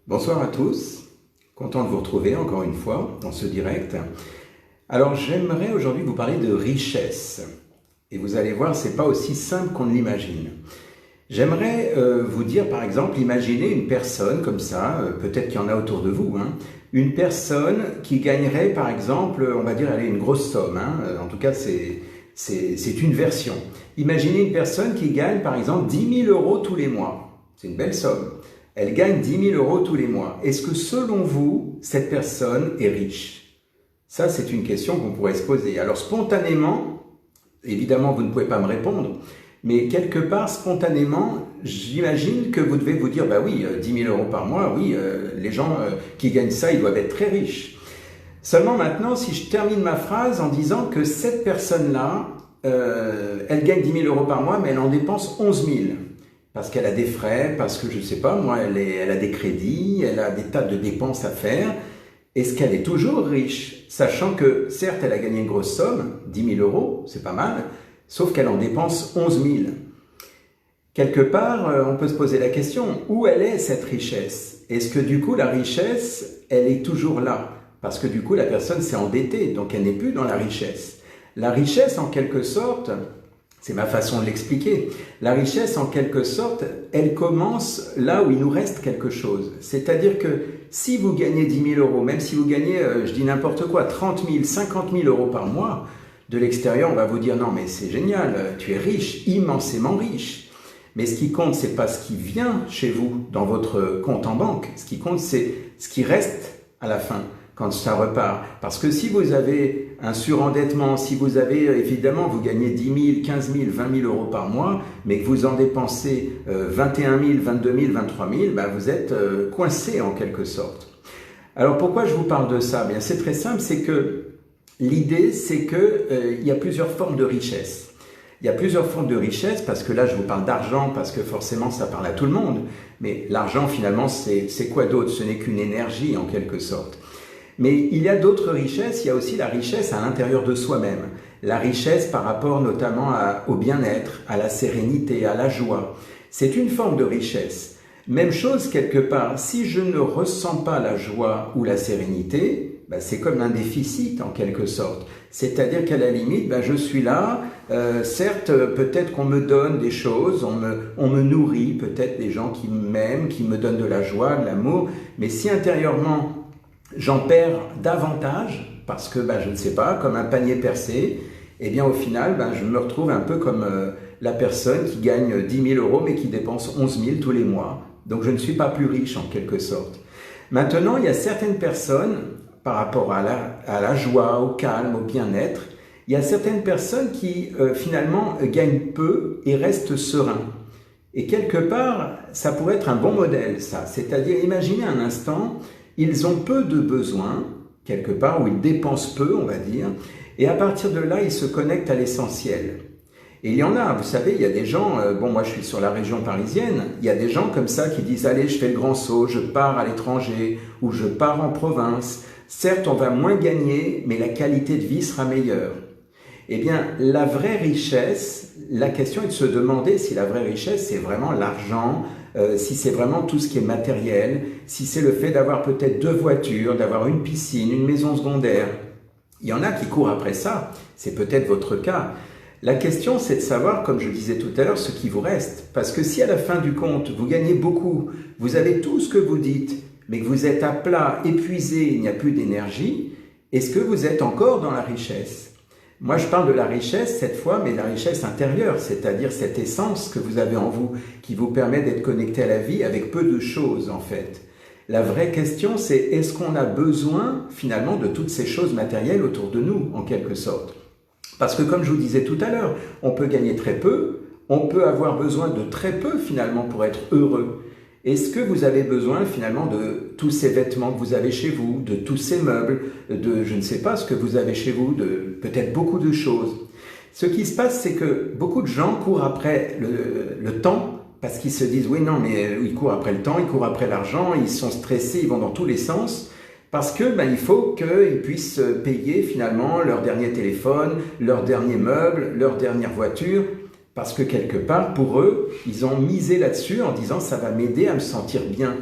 Bonsoir à tous, content de vous retrouver encore une fois dans ce direct. Alors j'aimerais aujourd'hui vous parler de richesse. Et vous allez voir, c'est pas aussi simple qu'on ne l'imagine. J'aimerais vous dire par exemple, imaginez une personne comme ça, peut-être qu'il y en a autour de vous, une personne qui gagnerait par exemple, on va dire, elle est une grosse somme, en tout cas c'est une version. Imaginez une personne qui gagne par exemple 10 000 € tous les mois, c'est une belle somme. Elle gagne 10 000 € tous les mois. Est-ce que selon vous, cette personne est riche? Ça, c'est une question qu'on pourrait se poser. Alors spontanément, évidemment, vous ne pouvez pas me répondre, mais quelque part, spontanément, j'imagine que vous devez vous dire, bah oui, 10 000 € par mois, oui, les gens qui gagnent ça, ils doivent être très riches. Seulement maintenant, si je termine ma phrase en disant que cette personne-là, elle gagne 10 000 € par mois, mais elle en dépense 11 000. Parce qu'elle a des frais, parce que je ne sais pas, moi, elle a des crédits, elle a des tas de dépenses à faire. Est-ce qu'elle est toujours riche? Sachant que, certes, elle a gagné une grosse somme, 10 000 €, c'est pas mal, sauf qu'elle en dépense 11 000. Quelque part, on peut se poser la question, où elle est cette richesse? Est-ce que du coup, la richesse, elle est toujours là? Parce que du coup, la personne s'est endettée, donc elle n'est plus dans la richesse. La richesse, en quelque sorte, c'est ma façon de l'expliquer. La richesse, en quelque sorte, elle commence là où il nous reste quelque chose. C'est-à-dire que si vous gagnez 10 000 €, même si vous gagnez, je dis n'importe quoi, 30 000, 50 000 € par mois, de l'extérieur, on va vous dire « Non, mais c'est génial, tu es riche, immensément riche ». Mais ce qui compte, c'est pas ce qui vient chez vous dans votre compte en banque. Ce qui compte, c'est ce qui reste à la fin, quand ça repart. Parce que si vous avez un surendettement, si vous avez, évidemment, vous gagnez 10 000, 15 000, 20 000 € par mois, mais que vous en dépensez 21 000, 22 000, 23 000, ben vous êtes coincé en quelque sorte. Alors pourquoi je vous parle de ça? Bien, c'est très simple, c'est que l'idée, c'est que il y a plusieurs formes de richesse. Il y a plusieurs formes de richesse, parce que là, je vous parle d'argent, parce que forcément, ça parle à tout le monde. Mais l'argent, finalement, c'est quoi d'autre? Ce n'est qu'une énergie, en quelque sorte. Mais il y a d'autres richesses, il y a aussi la richesse à l'intérieur de soi-même. La richesse par rapport notamment au bien-être, à la sérénité, à la joie. C'est une forme de richesse. Même chose quelque part, si je ne ressens pas la joie ou la sérénité, ben c'est comme un déficit en quelque sorte. C'est-à-dire qu'à la limite, ben je suis là, certes peut-être qu'on me donne des choses, on me nourrit, peut-être des gens qui m'aiment, qui me donnent de la joie, de l'amour, mais si intérieurement j'en perds davantage, parce que je ne sais pas, comme un panier percé, et bien au final, je me retrouve un peu comme la personne qui gagne 10 000 € mais qui dépense 11 000 tous les mois. Donc je ne suis pas plus riche en quelque sorte. Maintenant, il y a certaines personnes, par rapport à la joie, au calme, au bien-être, il y a certaines personnes qui finalement gagnent peu et restent sereins. Et quelque part, ça pourrait être un bon modèle, ça. C'est-à-dire, imaginez un instant, ils ont peu de besoins, quelque part, où ils dépensent peu, on va dire, et à partir de là, ils se connectent à l'essentiel. Et il y en a, vous savez, il y a des gens, moi je suis sur la région parisienne, il y a des gens comme ça qui disent « Allez, je fais le grand saut, je pars à l'étranger ou je pars en province. Certes, on va moins gagner, mais la qualité de vie sera meilleure. » Eh bien, la vraie richesse, la question est de se demander si la vraie richesse, c'est vraiment l'argent, si c'est vraiment tout ce qui est matériel, si c'est le fait d'avoir peut-être 2 voitures, d'avoir une piscine, une maison secondaire. Il y en a qui courent après ça, c'est peut-être votre cas. La question, c'est de savoir, comme je disais tout à l'heure, ce qui vous reste. Parce que si à la fin du compte, vous gagnez beaucoup, vous avez tout ce que vous dites, mais que vous êtes à plat, épuisé, il n'y a plus d'énergie, est-ce que vous êtes encore dans la richesse? Moi, je parle de la richesse cette fois, mais la richesse intérieure, c'est-à-dire cette essence que vous avez en vous, qui vous permet d'être connecté à la vie avec peu de choses, en fait. La vraie question, c'est est-ce qu'on a besoin, finalement, de toutes ces choses matérielles autour de nous, en quelque sorte? Parce que, comme je vous disais tout à l'heure, on peut gagner très peu, on peut avoir besoin de très peu, finalement, pour être heureux. Est-ce que vous avez besoin finalement de tous ces vêtements que vous avez chez vous, de tous ces meubles, de je ne sais pas ce que vous avez chez vous, de peut-être beaucoup de choses? Ce qui se passe, c'est que beaucoup de gens courent après le temps parce qu'ils se disent « Oui, non, mais ils courent après le temps, ils courent après l'argent, ils sont stressés, ils vont dans tous les sens. » Parce que il faut qu'ils puissent payer finalement leur dernier téléphone, leur dernier meuble, leur dernière voiture. Parce que quelque part, pour eux, ils ont misé là-dessus en disant « ça va m'aider à me sentir bien ».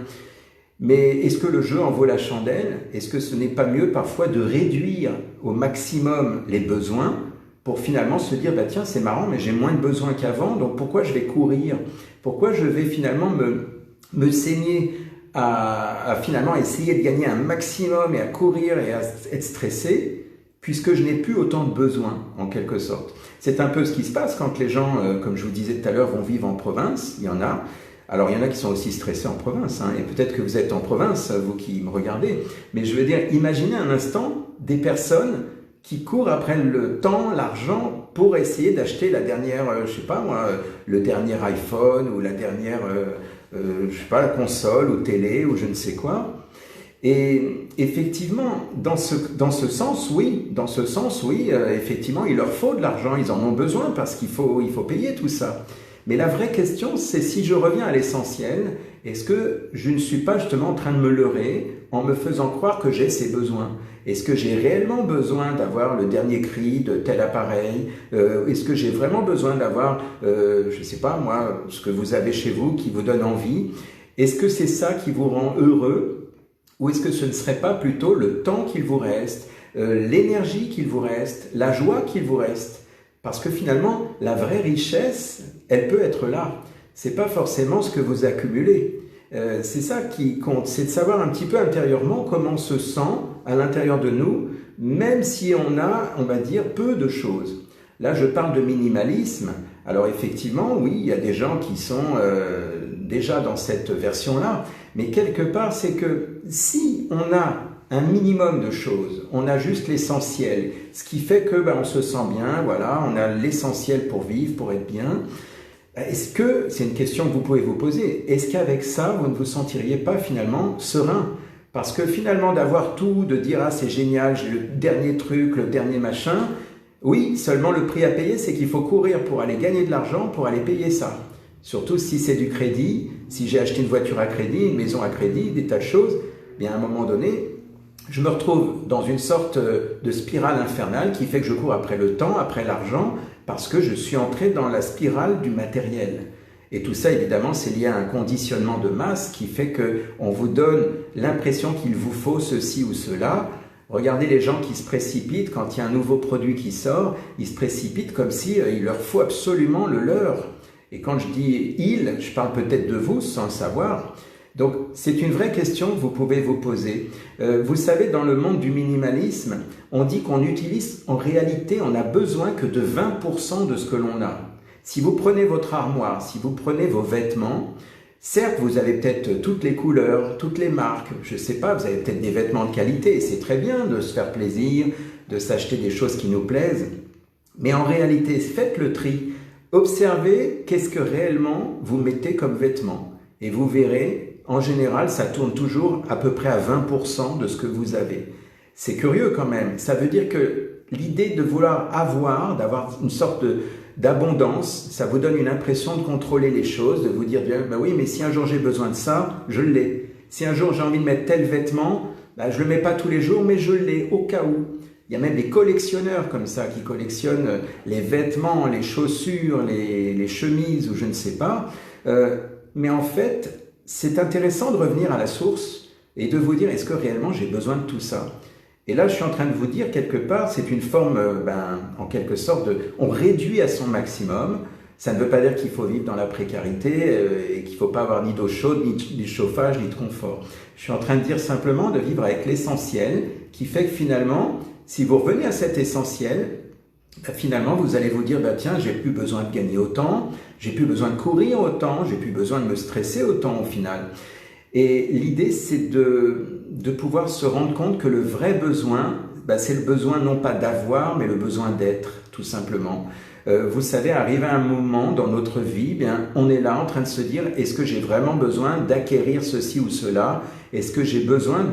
Mais est-ce que le jeu en vaut la chandelle? Est-ce que ce n'est pas mieux parfois de réduire au maximum les besoins pour finalement se dire, bah tiens, c'est marrant, mais j'ai moins de besoins qu'avant, donc pourquoi je vais courir? Pourquoi je vais finalement me saigner à finalement essayer de gagner un maximum et à courir et à être stressé, puisque je n'ai plus autant de besoins, en quelque sorte. C'est un peu ce qui se passe quand les gens, comme je vous disais tout à l'heure, vont vivre en province. Il y en a. Alors, il y en a qui sont aussi stressés en province, hein, et peut-être que vous êtes en province, vous qui me regardez. Mais je veux dire, imaginez un instant des personnes qui courent après le temps, l'argent, pour essayer d'acheter la dernière, je sais pas moi, le dernier iPhone ou la dernière, je sais pas, la console ou télé ou je ne sais quoi. Et effectivement, dans ce sens, oui, effectivement, il leur faut de l'argent, ils en ont besoin parce qu'il faut payer tout ça. Mais la vraie question, c'est si je reviens à l'essentiel, est-ce que je ne suis pas justement en train de me leurrer en me faisant croire que j'ai ces besoins? Est-ce que j'ai réellement besoin d'avoir le dernier cri de tel appareil? Est-ce que j'ai vraiment besoin d'avoir, je ne sais pas moi, ce que vous avez chez vous qui vous donne envie? Est-ce que c'est ça qui vous rend heureux? Ou est-ce que ce ne serait pas plutôt le temps qu'il vous reste, l'énergie qu'il vous reste, la joie qu'il vous reste? Parce que finalement, la vraie richesse, elle peut être là. C'est pas forcément ce que vous accumulez. C'est ça qui compte, c'est de savoir un petit peu intérieurement comment on se sent à l'intérieur de nous, même si on a, on va dire, peu de choses. Là, je parle de minimalisme. Alors effectivement, oui, il y a des gens qui sont déjà dans cette version-là, mais quelque part, c'est que si on a un minimum de choses, on a juste l'essentiel, ce qui fait que on se sent bien, voilà, on a l'essentiel pour vivre, pour être bien. Est-ce que, c'est une question que vous pouvez vous poser, est-ce qu'avec ça, vous ne vous sentiriez pas finalement serein? Parce que finalement, d'avoir tout, de dire « Ah, c'est génial, j'ai le dernier truc, le dernier machin », oui, seulement le prix à payer, c'est qu'il faut courir pour aller gagner de l'argent, pour aller payer ça. Surtout si c'est du crédit, si j'ai acheté une voiture à crédit, une maison à crédit, des tas de choses, bien à un moment donné, je me retrouve dans une sorte de spirale infernale qui fait que je cours après le temps, après l'argent, parce que je suis entré dans la spirale du matériel. Et tout ça, évidemment, c'est lié à un conditionnement de masse qui fait qu'on vous donne l'impression qu'il vous faut ceci ou cela. Regardez les gens qui se précipitent quand il y a un nouveau produit qui sort, ils se précipitent comme si il leur faut absolument le leur. Et quand je dis « il », je parle peut-être de vous sans le savoir. Donc, c'est une vraie question que vous pouvez vous poser. Vous savez, dans le monde du minimalisme, on dit qu'on utilise, en réalité, on n'a besoin que de 20% de ce que l'on a. Si vous prenez votre armoire, si vous prenez vos vêtements, certes, vous avez peut-être toutes les couleurs, toutes les marques, je ne sais pas, vous avez peut-être des vêtements de qualité, et c'est très bien de se faire plaisir, de s'acheter des choses qui nous plaisent, mais en réalité, faites le tri. Observez qu'est-ce que réellement vous mettez comme vêtements, et vous verrez, en général, ça tourne toujours à peu près à 20% de ce que vous avez. C'est curieux quand même. Ça veut dire que l'idée de vouloir avoir, d'avoir une sorte d'abondance, ça vous donne une impression de contrôler les choses, de vous dire, ben oui, mais si un jour j'ai besoin de ça, je l'ai. Si un jour j'ai envie de mettre tel vêtement, je ne le mets pas tous les jours, mais je l'ai au cas où. Il y a même des collectionneurs comme ça qui collectionnent les vêtements, les chaussures, les chemises ou je ne sais pas. Mais en fait, c'est intéressant de revenir à la source et de vous dire, est-ce que réellement j'ai besoin de tout ça? Et là, je suis en train de vous dire, quelque part, c'est une forme, en quelque sorte, on réduit à son maximum. Ça ne veut pas dire qu'il faut vivre dans la précarité et qu'il ne faut pas avoir ni d'eau chaude, ni de chauffage, ni de confort. Je suis en train de dire simplement de vivre avec l'essentiel qui fait que finalement, si vous revenez à cet essentiel, finalement, vous allez vous dire, tiens, j'ai plus besoin de gagner autant, j'ai plus besoin de courir autant, j'ai plus besoin de me stresser autant au final. Et l'idée, c'est de pouvoir se rendre compte que le vrai besoin, c'est le besoin non pas d'avoir, mais le besoin d'être, tout simplement. Vous savez, arrivé à un moment dans notre vie, on est là en train de se dire, est-ce que j'ai vraiment besoin d'acquérir ceci ou cela? Est-ce que j'ai besoin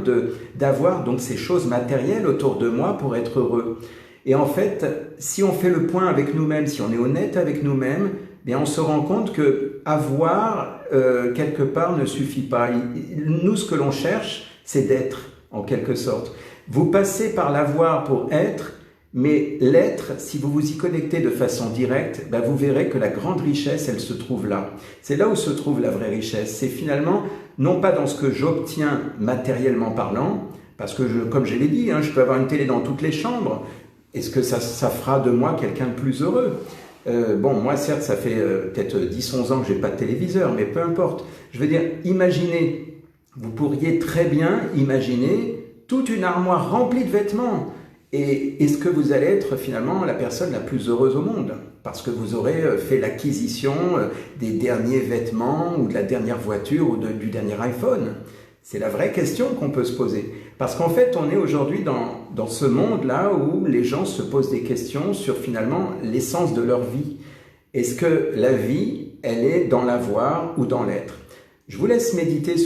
d'avoir donc ces choses matérielles autour de moi pour être heureux? Et en fait, si on fait le point avec nous-mêmes, si on est honnête avec nous-mêmes, on se rend compte que avoir quelque part ne suffit pas. Nous, ce que l'on cherche, c'est d'être, en quelque sorte. Vous passez par l'avoir pour être, Mais l'être, si vous vous y connectez de façon directe, ben vous verrez que la grande richesse, elle se trouve là. C'est là où se trouve la vraie richesse. C'est finalement, non pas dans ce que j'obtiens matériellement parlant, parce que, comme je l'ai dit, je peux avoir une télé dans toutes les chambres. Est-ce que ça fera de moi quelqu'un de plus heureux ? Bon, moi, certes, ça fait peut-être 10-11 ans que je n'ai pas de téléviseur, mais peu importe. Je veux dire, imaginez, vous pourriez très bien imaginer toute une armoire remplie de vêtements. Et est-ce que vous allez être finalement la personne la plus heureuse au monde? Parce que vous aurez fait l'acquisition des derniers vêtements ou de la dernière voiture ou du dernier iPhone. C'est la vraie question qu'on peut se poser. Parce qu'en fait, on est aujourd'hui dans ce monde-là où les gens se posent des questions sur finalement l'essence de leur vie. Est-ce que la vie, elle est dans l'avoir ou dans l'être? Je vous laisse méditer